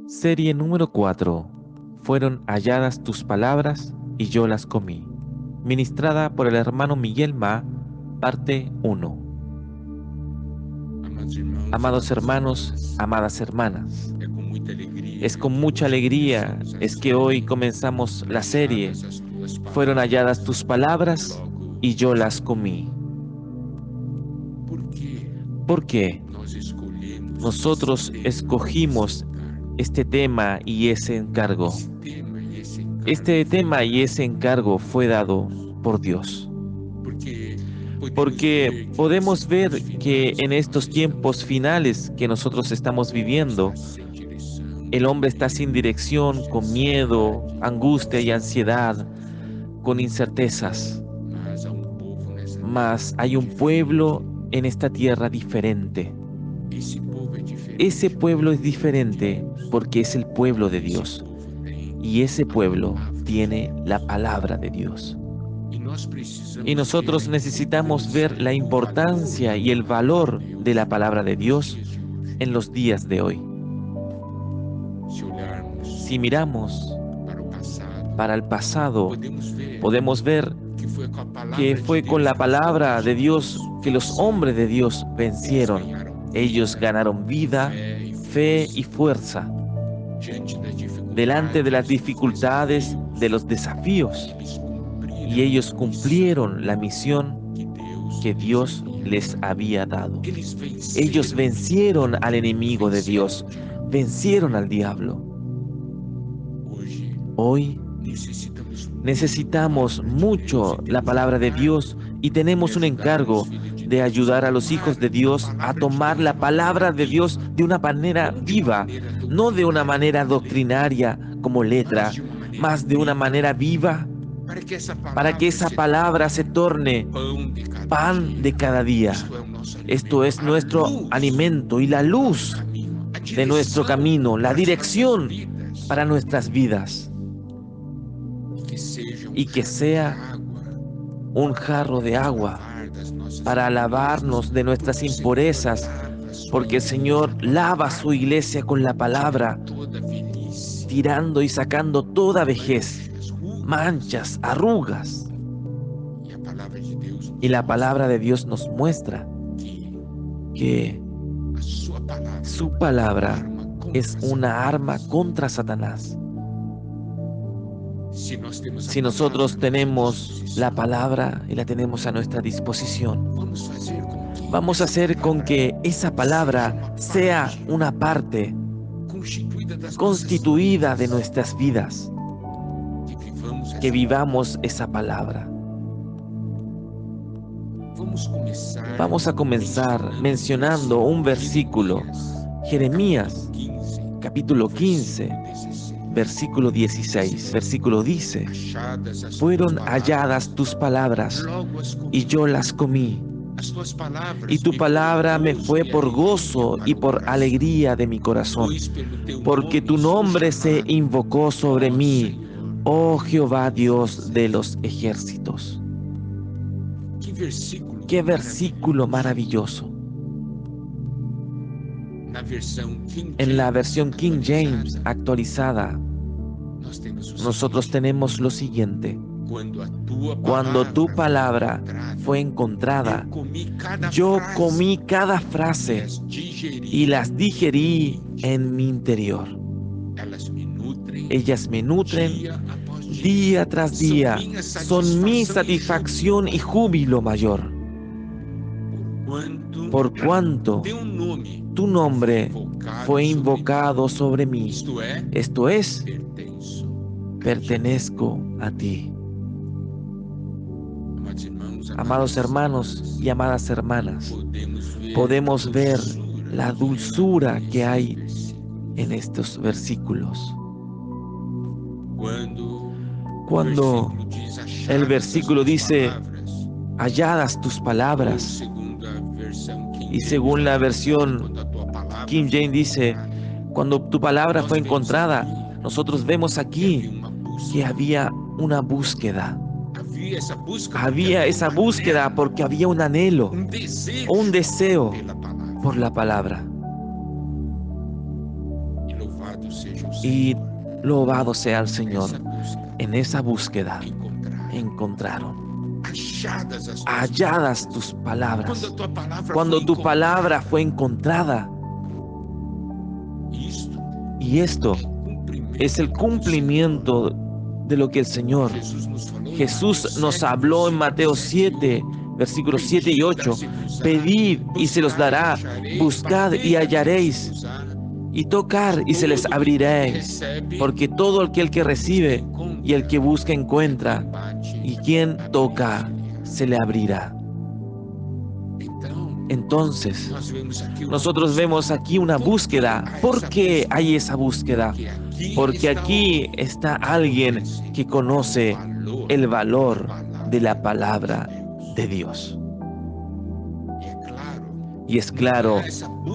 Serie número 4. Fueron halladas tus palabras y yo las comí. Ministrada por el hermano Miguel Ma, parte 1. Amados hermanos, amadas hermanas, es con mucha alegría es que hoy comenzamos la serie. Fueron halladas tus palabras y yo las comí. ¿Por qué? Nosotros escogimos este tema y ese encargo. Este tema y ese encargo fue dado por Dios. Porque podemos ver que en estos tiempos finales que nosotros estamos viviendo, el hombre está sin dirección, con miedo, angustia y ansiedad, con incertezas. Mas hay un pueblo en esta tierra diferente. Ese pueblo es diferente porque es el pueblo de Dios. Y ese pueblo tiene la palabra de Dios. Y nosotros necesitamos ver la importancia y el valor de la palabra de Dios en los días de hoy. Si miramos para el pasado, podemos ver que fue con la palabra de Dios que los hombres de Dios vencieron. Ellos ganaron vida, fe y fuerza delante de las dificultades, de los desafíos. Y ellos cumplieron la misión que Dios les había dado. Ellos vencieron al enemigo de Dios, vencieron al diablo. Hoy necesitamos mucho la palabra de Dios y tenemos un encargo de ayudar a los hijos de Dios a tomar la palabra de Dios de una manera viva, no de una manera doctrinaria como letra, más de una manera viva, para que esa palabra se torne pan de cada día. Esto es nuestro alimento y la luz de nuestro camino, la dirección para nuestras vidas. Y que sea un jarro de agua para lavarnos de nuestras impurezas, porque el Señor lava su iglesia con la palabra, tirando y sacando toda vejez, manchas, arrugas. Y la palabra de Dios nos muestra que su palabra es una arma contra Satanás. Si nosotros tenemos la palabra y la tenemos a nuestra disposición, vamos a hacer con que esa palabra sea una parte constituida de nuestras vidas, que vivamos esa palabra. Vamos a comenzar mencionando un versículo, Jeremías, capítulo 15, versículo 16. Versículo dice: fueron halladas tus palabras y yo las comí. Y tu palabra me fue por gozo y por alegría de mi corazón, porque tu nombre se invocó sobre mí, oh Jehová Dios de los ejércitos. Qué versículo maravilloso. En la versión King James actualizada, nosotros tenemos lo siguiente: cuando tu palabra fue encontrada, yo comí cada frase y las digerí en mi interior. Ellas me nutren día tras día, son mi satisfacción y júbilo mayor. Por cuanto tu nombre fue invocado sobre mí, esto es, pertenezco a ti. Amados hermanos y amadas hermanas, podemos ver la dulzura que hay en estos versículos. Cuando el versículo dice, halladas tus palabras, y según la versión King James dice, cuando tu palabra fue encontrada, nosotros vemos aquí que había una búsqueda. Había esa búsqueda porque había un anhelo, un deseo por la palabra. Y loado sea el Señor. En esa búsqueda encontraron. Halladas tus palabras. Cuando tu palabra fue encontrada. Y esto es el cumplimiento de lo que el Señor Jesús nos habló en Mateo 7, versículos 7 y 8. Pedid y se los dará, buscad y hallaréis, y tocar y se les abriréis, porque todo aquel que recibe y el que busca encuentra, y quien toca se le abrirá. Entonces, nosotros vemos aquí una búsqueda. ¿Por qué hay esa búsqueda? Porque aquí está alguien que conoce el valor de la palabra de Dios. Y es claro,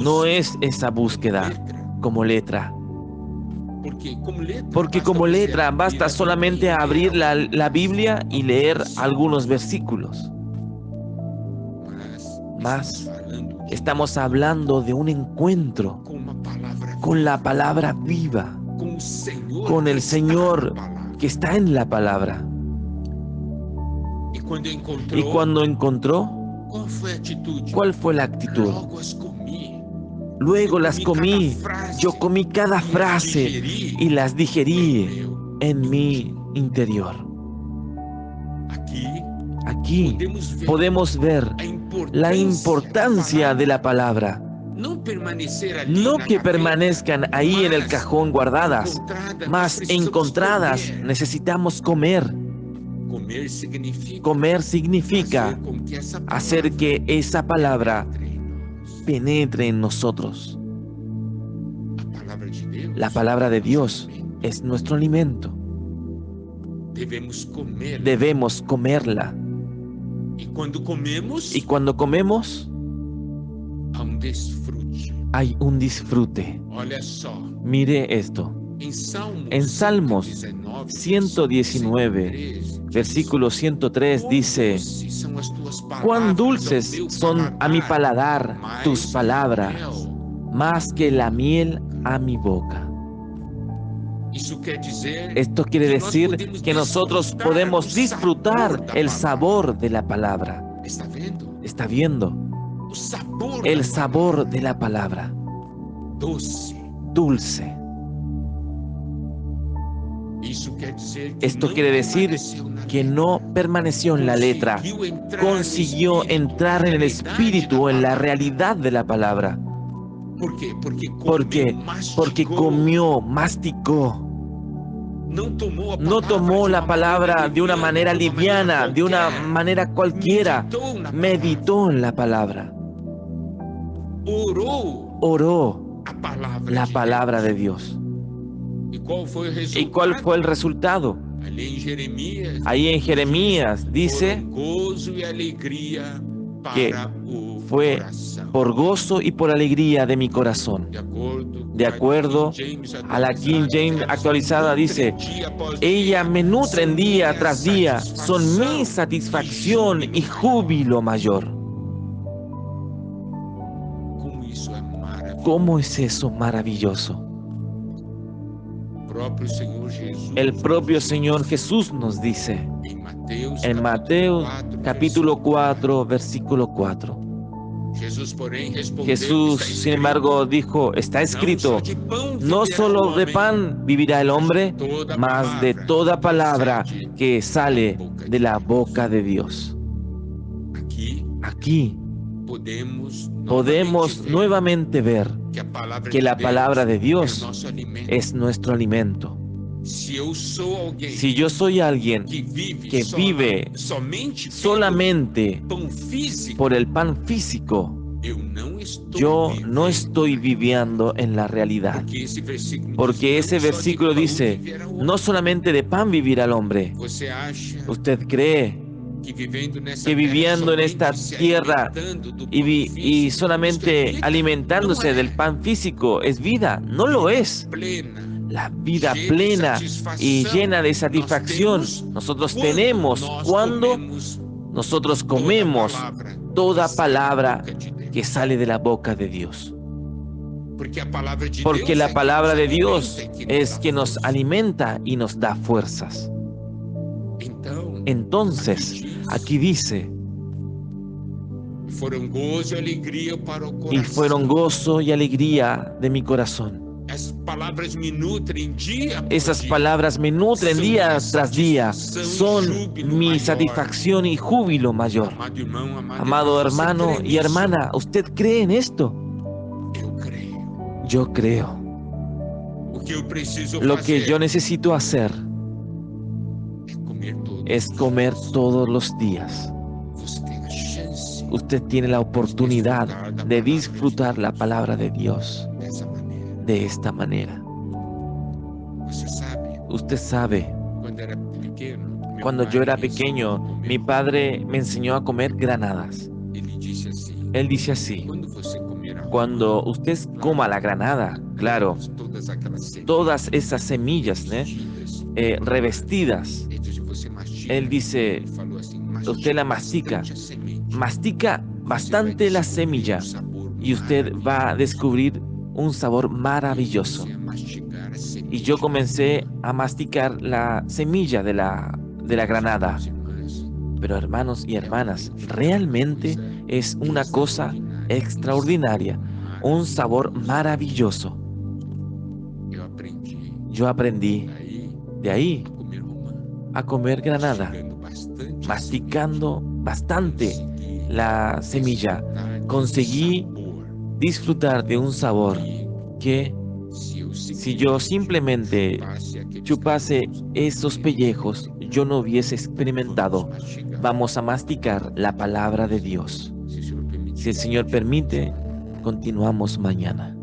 no es esa búsqueda como letra. Porque como letra basta solamente abrir la Biblia y leer algunos versículos. Mas estamos hablando de un encuentro con la palabra viva, con el Señor que está en la palabra. Y cuando encontró, ¿cuál fue la actitud? Luego las comí, yo comí cada frase y las digerí en mi interior. Aquí podemos ver la importancia de la palabra. No que permanezcan ahí en el cajón guardadas, mas encontradas necesitamos comer. Comer significa hacer que esa palabra penetre en nosotros. La palabra de Dios es nuestro alimento. Debemos comerla. Y cuando comemos, hay un disfrute. Mire esto. En Salmos 119, versículo 103 dice: cuán dulces son a mi paladar tus palabras, más que la miel a mi boca. Esto quiere decir que nosotros podemos disfrutar el sabor de la palabra. ¿Está viendo? El sabor de la palabra. Dulce. Esto quiere decir que no permaneció en la letra, consiguió entrar en el espíritu, en la realidad de la palabra. ¿Por qué? Porque comió, masticó. No tomó la palabra de una manera liviana, de una manera cualquiera. Meditó en la palabra. Oró la palabra de Dios. ¿Y cuál fue el resultado? Ahí en Jeremías dice que fue por gozo y por alegría de mi corazón. De acuerdo a la King James actualizada dice: ella me nutren día tras día, son mi satisfacción y júbilo mayor. ¿Cómo es eso maravilloso? El propio Señor Jesús nos dice en Mateo capítulo 4, versículo 4. Jesús, sin embargo, dijo: está escrito, no solo de pan vivirá el hombre, mas de toda palabra que sale de la boca de Dios. Aquí podemos nuevamente ver que la palabra de Dios es nuestro alimento. Si yo soy alguien que vive solamente por el pan físico, yo no estoy viviendo en la realidad. Porque ese versículo dice: no solamente de pan vivirá el hombre. ¿Usted cree que viviendo en esta tierra y solamente alimentándose del pan físico es vida? No lo es. La vida plena y llena de satisfacción nosotros tenemos cuando nosotros comemos toda palabra que sale de la boca de Dios. Porque la palabra de Dios es que nos alimenta y nos da fuerzas. Entonces, aquí dice, y fueron gozo y alegría de mi corazón. Esas palabras me nutren día tras día, son mi satisfacción y júbilo mayor. Amado hermano y hermana, ¿usted cree en esto? Yo creo. Lo que yo necesito hacer es comer todos los días. Usted tiene la oportunidad de disfrutar la palabra de Dios de esta manera. Usted sabe, cuando yo era pequeño, mi padre me enseñó a comer granadas. Él dice así: cuando usted coma la granada, claro, todas esas semillas, revestidas, él dice, usted la mastica bastante la semilla y usted va a descubrir un sabor maravilloso. Y yo comencé a masticar la semilla de la granada. Pero hermanos y hermanas, realmente es una cosa extraordinaria, un sabor maravilloso. Yo aprendí de ahí a comer granada, masticando bastante la semilla. Conseguí disfrutar de un sabor que, si yo simplemente chupase esos pellejos, yo no hubiese experimentado. Vamos a masticar la palabra de Dios. Si el Señor permite, continuamos mañana.